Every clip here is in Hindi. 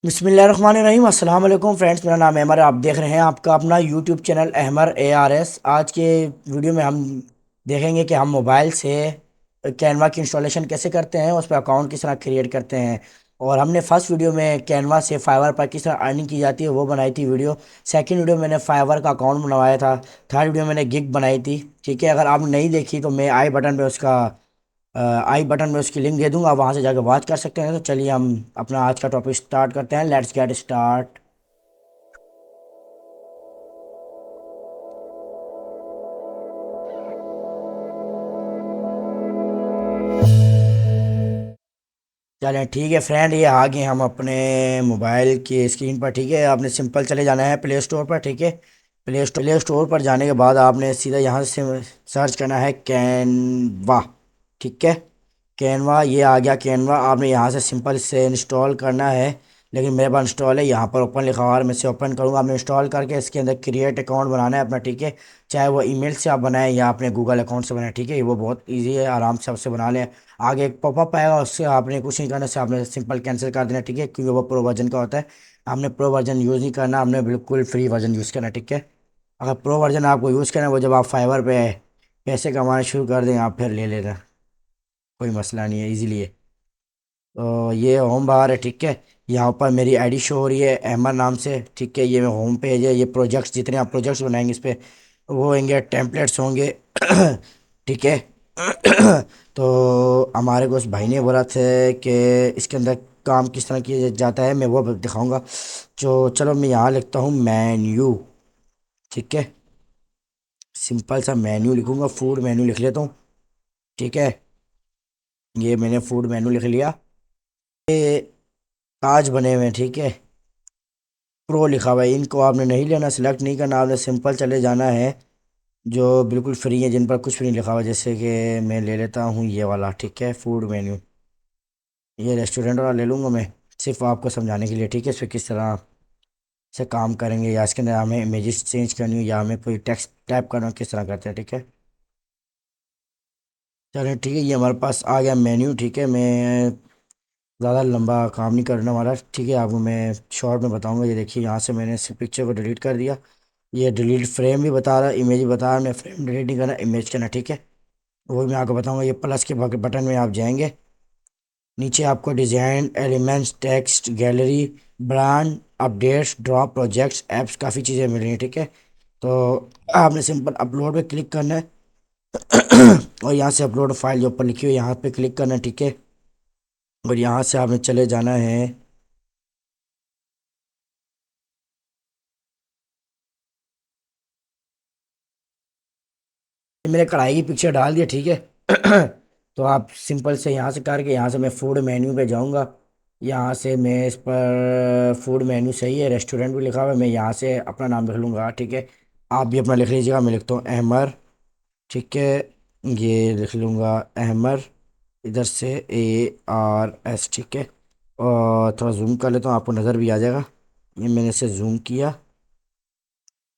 बिस्मिल्लाहिर्रहमानिर्रहीम अस्सलाम वालेकुम फ्रेंड्स। मेरा नाम अहमर है। आप देख रहे हैं आपका अपना यूट्यूब चैनल अहमर ARS। आज के वीडियो में हम देखेंगे कि हम मोबाइल से कैनवा की इंस्टॉलेशन कैसे करते हैं, उस पर अकाउंट किस तरह क्रिएट करते हैं। और हमने फर्स्ट वीडियो में कैनवा से फाइवर पर किस तरह अर्निंग की जाती है वो बनाई थी वीडियो। सेकंड वीडियो मैंने फाइवर का अकाउंट बनवाया था। थर्ड वीडियो मैंने गिग बनाई थी। ठीक है, अगर आपने नहीं देखी तो मैं आई बटन में उसकी लिंक दे दूंगा, वहां से जाकर वॉच कर सकते हैं। तो चलिए हम अपना आज का टॉपिक स्टार्ट करते हैं। Let's get start. चलें ठीक है फ्रेंड, ये आ गए हम अपने मोबाइल की स्क्रीन पर। ठीक है, आपने सिंपल चले जाना है प्ले स्टोर पर। ठीक है, प्ले स्टोर पर जाने के बाद आपने सीधा यहाँ से सर्च करना है कैनवा। ठीक है, कैनवा ये आ गया। कैनवा आपने यहाँ से सिंपल से इंस्टॉल करना है, लेकिन मेरे पास इंस्टॉल है, यहाँ पर ओपन लिखा हुआ है, मैं से ओपन करूँगा। आपने इंस्टॉल करके इसके अंदर क्रिएट अकाउंट बनाना है अपना। ठीक है, चाहे वो ईमेल से आप बनाएं या अपने गूगल अकाउंट से बनाएं। ठीक है, वो बहुत ईजी है, आराम से आपसे बना लें। आगे एक पॉपअप आएगा, उससे आपने कुछ नहीं करना, से आपने सिंपल कैंसिल कर देना। ठीक है, क्योंकि वो प्रो वर्जन का होता है। आपने प्रो वर्जन यूज़ नहीं करना, आपने बिल्कुल फ्री वर्जन यूज़ करना है। ठीक है, अगर प्रो वर्जन आपको यूज़ करना है, वो जब आप फाइवर पे पैसे कमाना शुरू कर दें आप फिर ले लेना, कोई मसला नहीं है, इजीली है। तो ये होम बार है। ठीक है, यहाँ पर मेरी आईडी शो हो रही है अहमद नाम से। ठीक है, ये होम पेज है। ये प्रोजेक्ट्स, जितने आप प्रोजेक्ट्स बनाएंगे इस पे वो होंगे, टेम्पलेट्स होंगे। ठीक है। तो हमारे को उस भाई ने बोला था कि इसके अंदर काम किस तरह किया जाता है, मैं वो दिखाऊंगा। जो चलो मैं यहाँ लिखता हूँ मेन्यू। ठीक है, सिंपल सा मेन्यू लिखूंगा, फूड मेन्यू लिख लेता हूँ। ठीक है, ये मैंने फूड मेन्यू लिख लिया। ये ताज बने हुए हैं। ठीक है, प्रो लिखा हुआ है, इनको आपने नहीं लेना, सिलेक्ट नहीं करना, आपने सिंपल चले जाना है जो बिल्कुल फ्री है, जिन पर कुछ भी नहीं लिखा हुआ। जैसे कि मैं ले लेता हूँ ये वाला। ठीक है, फूड मेन्यू, ये रेस्टोरेंट वाला ले लूँगा मैं, सिर्फ आपको समझाने के लिए। ठीक है, इस पर किस तरह से काम करेंगे, या इसके अंदर हमें इमेजेस चेंज करनी हो या हमें कोई टेक्स्ट टाइप करना हो, किस तरह करते हैं। ठीक है, चलिए ठीक है, ये हमारे पास आ गया मेन्यू। ठीक है, मैं ज़्यादा लंबा काम नहीं करने वाला। ठीक है, आपको मैं शॉर्ट में बताऊंगा। ये देखिए, यहाँ से मैंने इस पिक्चर को डिलीट कर दिया। ये डिलीट फ्रेम भी बता रहा है, इमेज भी बता रहा है। मैं फ्रेम डिलीट नहीं करना, इमेज करना। ठीक है, वो भी मैं आपको बताऊंगा। ये प्लस के बटन में आप जाएंगे, नीचे आपको design, elements, text, gallery, brand, updates, drop, projects, apps, काफ़ी चीज़ें मिल रही हैं। ठीक है, तो आपने सिंपल अपलोड पे क्लिक करना है। और यहाँ से अपलोड फाइल जो ऊपर लिखी हुई है यहाँ पे क्लिक करना है। ठीक है, और यहाँ से आपने चले जाना है। मैंने कढ़ाई की पिक्चर डाल दिया। ठीक है। तो आप सिंपल से यहाँ से करके, यहाँ से मैं फूड मेन्यू पे जाऊँगा। यहाँ से मैं इस पर फूड मेन्यू सही है, रेस्टोरेंट भी लिखा हुआ है, मैं यहाँ से अपना नाम लिख लूँगा। ठीक है, आप भी अपना लिख लीजिएगा। मैं लिखता हूँ अहमर। ठीक है, ये लिख लूँगा अहमर, इधर से ARS। ठीक है, और थोड़ा जूम कर लेता हूँ, आपको नज़र भी आ जाएगा। ये मैंने इसे जूम किया।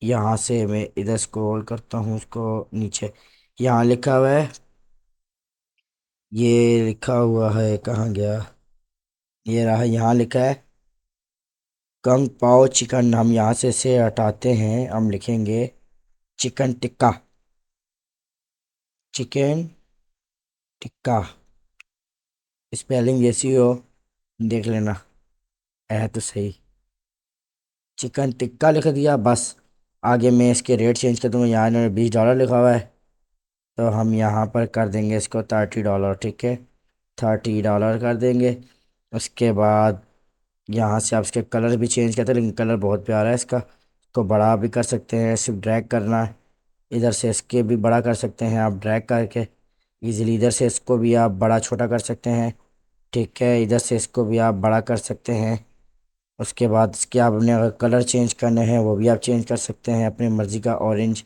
यहाँ से मैं इधर स्क्रॉल करता हूँ उसको नीचे, यहाँ लिखा हुआ है, ये लिखा हुआ है, कहाँ गया, ये रहा, यहाँ लिखा है कंग पाओ चिकन। हम यहाँ से हटाते हैं, हम लिखेंगे chicken tikka. Chicken tikka, spelling जैसी हो देख लेना, है तो सही। चिकन टिक्का लिख दिया बस। आगे मैं इसके रेट चेंज कर दूँगा, यहाँ इन्होंने $20 लिखा हुआ है, तो हम यहाँ पर कर देंगे इसको $30। ठीक है, $30 कर देंगे। उसके बाद यहाँ से आप इसके कलर भी चेंज करते हैं, लेकिन कलर बहुत प्यारा है इसका। इसको बड़ा भी कर सकते हैं, सिर्फ ड्रैग करना है। इधर से इसके भी बड़ा कर सकते हैं आप ड्रैग करके इजीली। इधर से इसको भी आप बड़ा छोटा कर सकते हैं। ठीक है, इधर से इसको भी आप बड़ा कर सकते हैं। उसके बाद इसके आप अपने अगर कलर चेंज करने हैं वो भी आप चेंज कर सकते हैं अपनी मर्ज़ी का, ऑरेंज,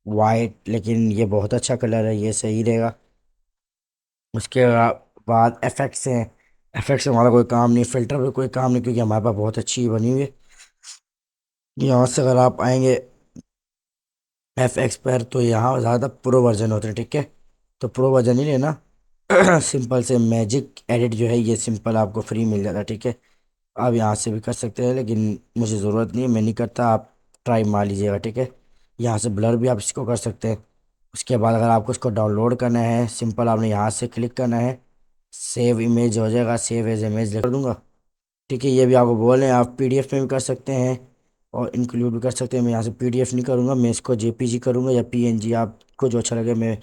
वाइट, लेकिन ये बहुत अच्छा कलर है, ये सही रहेगा। उसके बाद एफेक्ट्स हैं। एफेक्ट्स से हमारा कोई काम नहीं, फ़िल्टर पे कोई काम नहीं, क्योंकि हमारे पास बहुत अच्छी बनी हुई है। यहाँ से अगर आप आएंगे FX पर, तो यहाँ ज़्यादा प्रो वर्जन होते हैं। ठीक है, तो प्रो वर्जन ही लेना। सिंपल से मैजिक एडिट जो है ये सिंपल आपको फ्री मिल जाता है। ठीक है, आप यहाँ से भी कर सकते हैं, लेकिन मुझे ज़रूरत नहीं है, मैं नहीं करता, आप ट्राई मार लीजिएगा, ठीक है। यहाँ से ब्लर भी आप इसको कर सकते हैं। उसके बाद अगर आपको इसको डाउनलोड करना है, सिंपल आपने यहाँ से क्लिक करना है, सेव इमेज हो जाएगा, सेव एज इमेज कर दूंगा, ठीक है। ये भी आपको बोल रहे हैं, आप पीडीएफ में भी कर सकते हैं और इंक्लूड भी कर सकते हैं। मैं यहाँ से पीडीएफ नहीं करूँगा, मैं इसको जेपीजी करूँगा या पीएनजी, आपको जो अच्छा लगे। मैं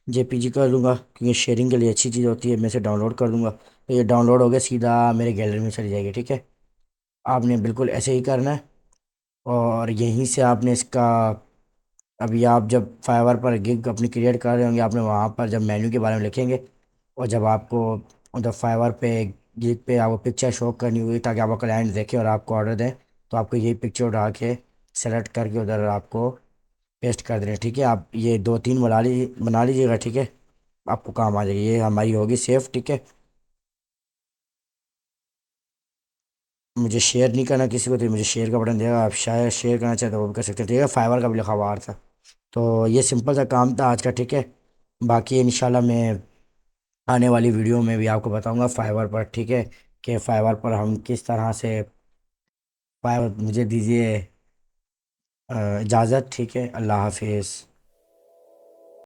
जेपीजी कर लूँगा क्योंकि शेयरिंग के लिए अच्छी चीज़ होती है। मैं इसे डाउनलोड कर दूँगा, तो ये डाउनलोड हो गया, सीधा मेरे गैलरी में चली जाएगी, ठीक है। आपने बिल्कुल ऐसे ही करना है और यहीं से आपने इसका, अभी आप जब फाइवर पर गिग अपनी क्रिएट कर रहे होंगे, आपने वहाँ पर जब मेन्यू के बारे में लिखेंगे और जब आपको उधर फाइवर पे गिग पे आपको पिक्चर शो करनी हुई ताकि आपका क्लाइंट देखे और आपको ऑर्डर दें, तो आपको यही पिक्चर उठा के सेलेक्ट करके उधर आपको पेस्ट कर देना है, ठीक है। आप ये दो तीन बना लीजिएगा, ठीक है। आपको काम आ जाएगी, ये हमारी होगी सेफ, ठीक है। मुझे शेयर नहीं करना किसी को, तो मुझे शेयर का बटन देगा, आप शायद शेयर करना चाहते हो वो भी कर सकते हैं, ठीक है। फाइवर का भी लिखा हुआ आ रहा था। तो ये सिंपल सा काम था आज का, ठीक है। बाकी इंशाल्लाह मैं आने वाली वीडियो में भी आपको बताऊंगा फाइवर पर, ठीक है, कि फाइवर पर हम किस तरह से, फाइवर मुझे दीजिए इजाज़त, ठीक है। अल्लाह हाफिज़।